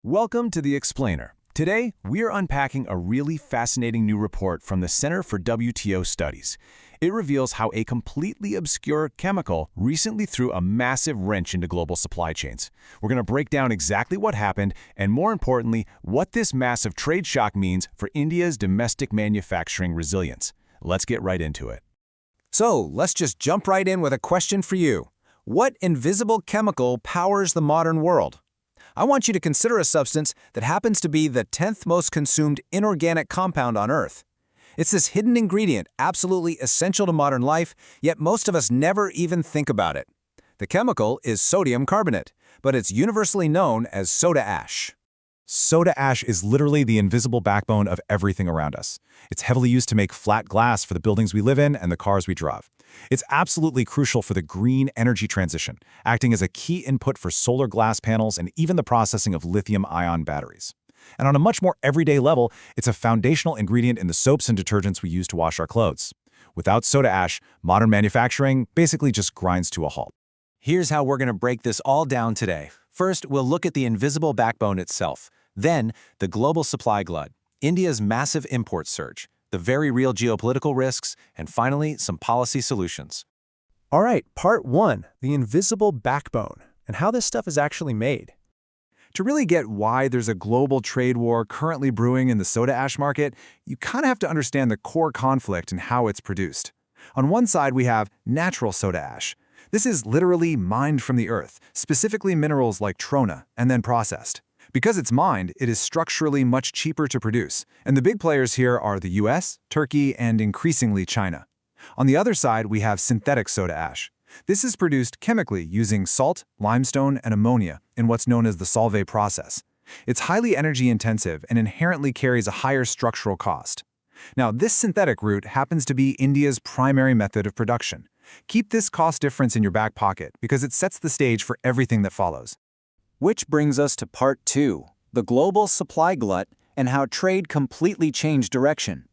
Welcome to The Explainer. Today, we are unpacking a really fascinating new report from the Center for WTO Studies. It reveals how a completely obscure chemical recently threw a massive wrench into global supply chains. We're going to break down exactly what happened and, more importantly, what this massive trade shock means for India's domestic manufacturing resilience. Let's get right into it. So, let's just jump right in with a question for you. What invisible chemical powers the modern world? I want you to consider a substance that happens to be the 10th most consumed inorganic compound on Earth. It's this hidden ingredient absolutely essential to modern life, yet most of us never even think about it. The chemical is sodium carbonate, but it's universally known as soda ash. Soda ash is literally the invisible backbone of everything around us. It's heavily used to make flat glass for the buildings we live in and the cars we drive. It's absolutely crucial for the green energy transition, acting as a key input for solar glass panels and even the processing of lithium-ion batteries. And on a much more everyday level, it's a foundational ingredient in the soaps and detergents we use to wash our clothes. Without soda ash, modern manufacturing basically just grinds to a halt. Here's how we're going to break this all down today. First, we'll look at the invisible backbone itself. Then, the global supply glut, India's massive import surge, the very real geopolitical risks, and finally, some policy solutions. All right, part one, the invisible backbone, and how this stuff is actually made. To really get why there's a global trade war currently brewing in the soda ash market, you kind of have to understand the core conflict and how it's produced. On one side, we have natural soda ash. This is literally mined from the earth, specifically minerals like trona, and then processed. Because it's mined, it is structurally much cheaper to produce, and the big players here are the US, Turkey, and increasingly China. On the other side, we have synthetic soda ash. This is produced chemically using salt, limestone, and ammonia in what's known as the solvay process. It's highly energy-intensive and inherently carries a higher structural cost. Now, this synthetic route happens to be India's primary method of production. Keep this cost difference in your back pocket because it sets the stage for everything that follows. Which brings us to part two, the global supply glut and how trade completely changed direction.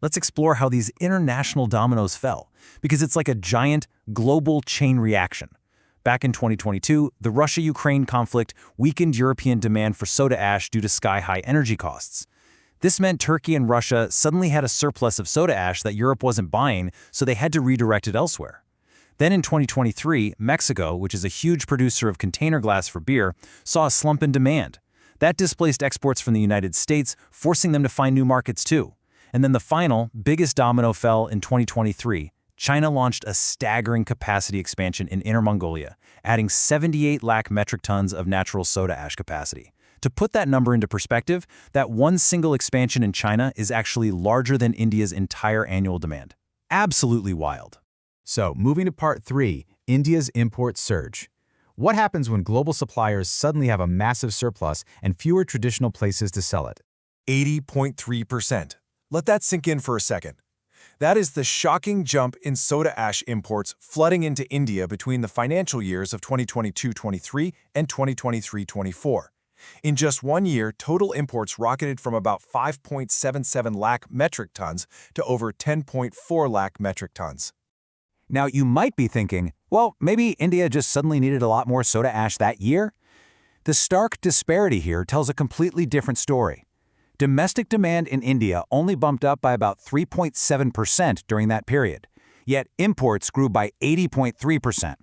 Let's explore how these international dominoes fell, because it's like a giant global chain reaction. Back in 2022, the Russia-Ukraine conflict weakened European demand for soda ash due to sky-high energy costs. This meant Turkey and Russia suddenly had a surplus of soda ash that Europe wasn't buying, so they had to redirect it elsewhere. Then in 2023, Mexico, which is a huge producer of container glass for beer, saw a slump in demand. That displaced exports from the United States, forcing them to find new markets too. And then the final, biggest domino fell in 2023. China launched a staggering capacity expansion in Inner Mongolia, adding 78 lakh metric tons of natural soda ash capacity. To put that number into perspective, that one single expansion in China is actually larger than India's entire annual demand. Absolutely wild. So, moving to part three, India's import surge. What happens when global suppliers suddenly have a massive surplus and fewer traditional places to sell it? 80.3%. Let that sink in for a second. That is the shocking jump in soda ash imports flooding into India between the financial years of 2022-23 and 2023-24. In just 1 year, total imports rocketed from about 5.77 lakh metric tons to over 10.4 lakh metric tons. Now, you might be thinking, well, maybe India just suddenly needed a lot more soda ash that year? The stark disparity here tells a completely different story. Domestic demand in India only bumped up by about 3.7% during that period, yet imports grew by 80.3%.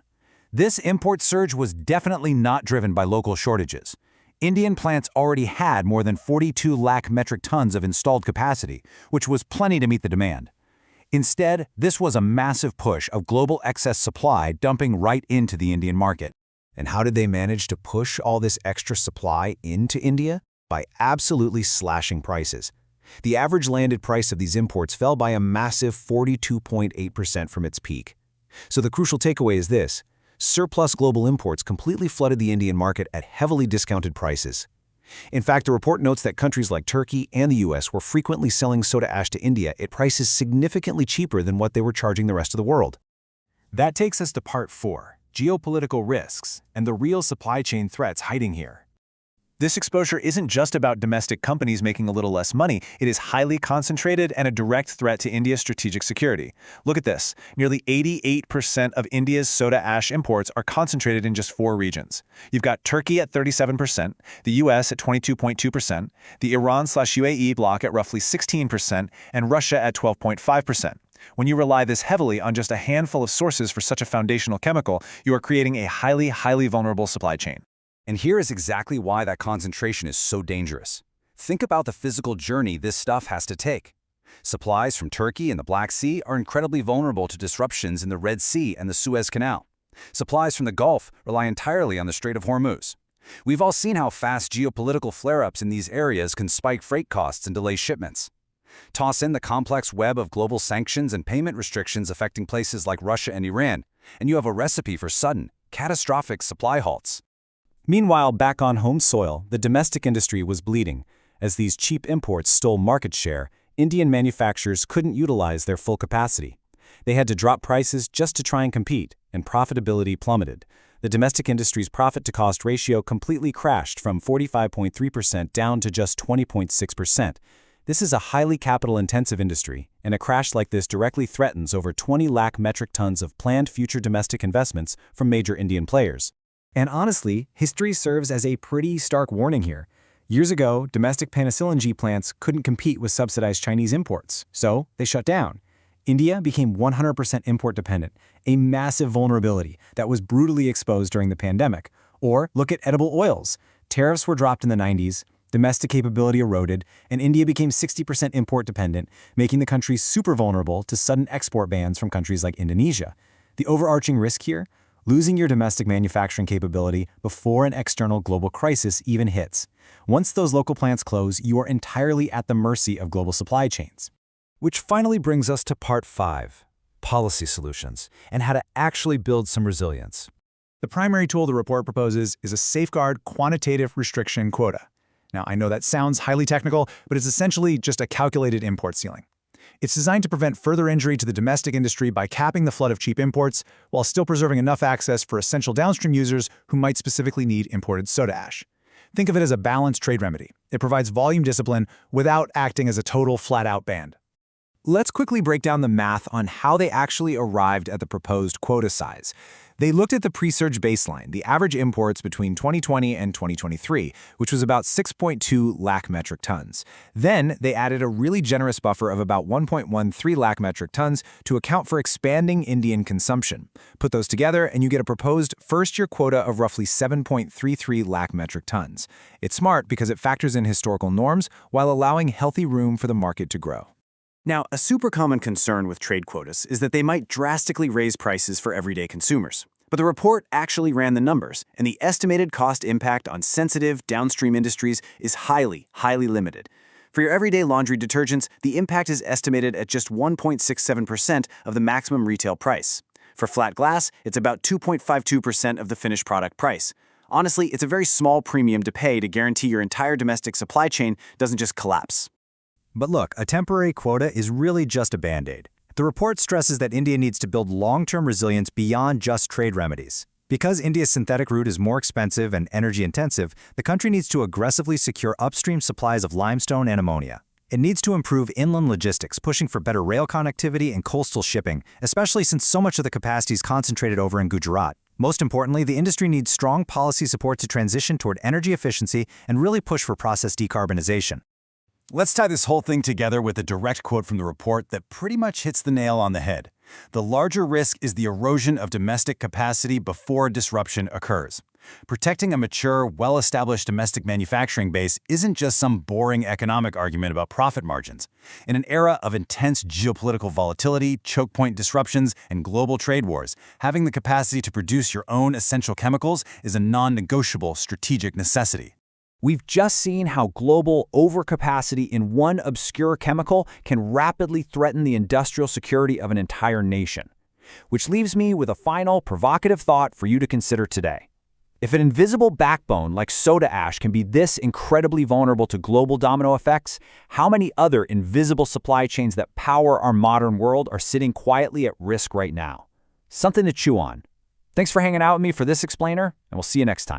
This import surge was definitely not driven by local shortages. Indian plants already had more than 42 lakh metric tons of installed capacity, which was plenty to meet the demand. Instead, this was a massive push of global excess supply dumping right into the Indian market. And how did they manage to push all this extra supply into India? By absolutely slashing prices. The average landed price of these imports fell by a massive 42.8% from its peak. So the crucial takeaway is this: surplus global imports completely flooded the Indian market at heavily discounted prices. In fact, the report notes that countries like Turkey and the US were frequently selling soda ash to India at prices significantly cheaper than what they were charging the rest of the world. That takes us to part four, geopolitical risks and the real supply chain threats hiding here. This exposure isn't just about domestic companies making a little less money. It is highly concentrated and a direct threat to India's strategic security. Look at this. Nearly 88% of India's soda ash imports are concentrated in just 4 regions. You've got Turkey at 37%, the US at 22.2%, the Iran/UAE bloc at roughly 16%, and Russia at 12.5%. When you rely this heavily on just a handful of sources for such a foundational chemical, you are creating a highly vulnerable supply chain. And here is exactly why that concentration is so dangerous. Think about the physical journey this stuff has to take. Supplies from Turkey and the Black Sea are incredibly vulnerable to disruptions in the Red Sea and the Suez Canal. Supplies from the Gulf rely entirely on the Strait of Hormuz. We've all seen how fast geopolitical flare-ups in these areas can spike freight costs and delay shipments. Toss in the complex web of global sanctions and payment restrictions affecting places like Russia and Iran, and you have a recipe for sudden, catastrophic supply halts. Meanwhile, back on home soil, the domestic industry was bleeding. As these cheap imports stole market share, Indian manufacturers couldn't utilize their full capacity. They had to drop prices just to try and compete, and profitability plummeted. The domestic industry's profit-to-cost ratio completely crashed from 45.3% down to just 20.6%. This is a highly capital-intensive industry, and a crash like this directly threatens over 20 lakh metric tons of planned future domestic investments from major Indian players. And honestly, history serves as a pretty stark warning here. Years ago, domestic penicillin G plants couldn't compete with subsidized Chinese imports, so they shut down. India became 100% import dependent, a massive vulnerability that was brutally exposed during the pandemic. Or look at edible oils. Tariffs were dropped in the 90s, domestic capability eroded, and India became 60% import dependent, making the country super vulnerable to sudden export bans from countries like Indonesia. The overarching risk here? Losing your domestic manufacturing capability before an external global crisis even hits. Once those local plants close, you are entirely at the mercy of global supply chains. Which finally brings us to part 5, policy solutions, and how to actually build some resilience. The primary tool the report proposes is a safeguard quantitative restriction quota. Now, I know that sounds highly technical, but it's essentially just a calculated import ceiling. It's designed to prevent further injury to the domestic industry by capping the flood of cheap imports, while still preserving enough access for essential downstream users who might specifically need imported soda ash. Think of it as a balanced trade remedy. It provides volume discipline without acting as a total flat-out ban. Let's quickly break down the math on how they actually arrived at the proposed quota size. They looked at the pre-surge baseline, the average imports between 2020 and 2023, which was about 6.2 lakh metric tons. Then they added a really generous buffer of about 1.13 lakh metric tons to account for expanding Indian consumption. Put those together and you get a proposed first-year quota of roughly 7.33 lakh metric tons. It's smart because it factors in historical norms while allowing healthy room for the market to grow. Now, a super common concern with trade quotas is that they might drastically raise prices for everyday consumers. But the report actually ran the numbers, and the estimated cost impact on sensitive downstream industries is highly limited. For your everyday laundry detergents, the impact is estimated at just 1.67% of the maximum retail price. For flat glass, it's about 2.52% of the finished product price. Honestly, it's a very small premium to pay to guarantee your entire domestic supply chain doesn't just collapse. But look, a temporary quota is really just a band-aid. The report stresses that India needs to build long-term resilience beyond just trade remedies. Because India's synthetic route is more expensive and energy-intensive, the country needs to aggressively secure upstream supplies of limestone and ammonia. It needs to improve inland logistics, pushing for better rail connectivity and coastal shipping, especially since so much of the capacity is concentrated over in Gujarat. Most importantly, the industry needs strong policy support to transition toward energy efficiency and really push for process decarbonization. Let's tie this whole thing together with a direct quote from the report that pretty much hits the nail on the head. The larger risk is the erosion of domestic capacity before disruption occurs. Protecting a mature, well-established domestic manufacturing base isn't just some boring economic argument about profit margins. In an era of intense geopolitical volatility, choke point disruptions, and global trade wars, having the capacity to produce your own essential chemicals is a non-negotiable strategic necessity. We've just seen how global overcapacity in one obscure chemical can rapidly threaten the industrial security of an entire nation. Which leaves me with a final provocative thought for you to consider today. If an invisible backbone like soda ash can be this incredibly vulnerable to global domino effects, how many other invisible supply chains that power our modern world are sitting quietly at risk right now? Something to chew on. Thanks for hanging out with me for this explainer, and we'll see you next time.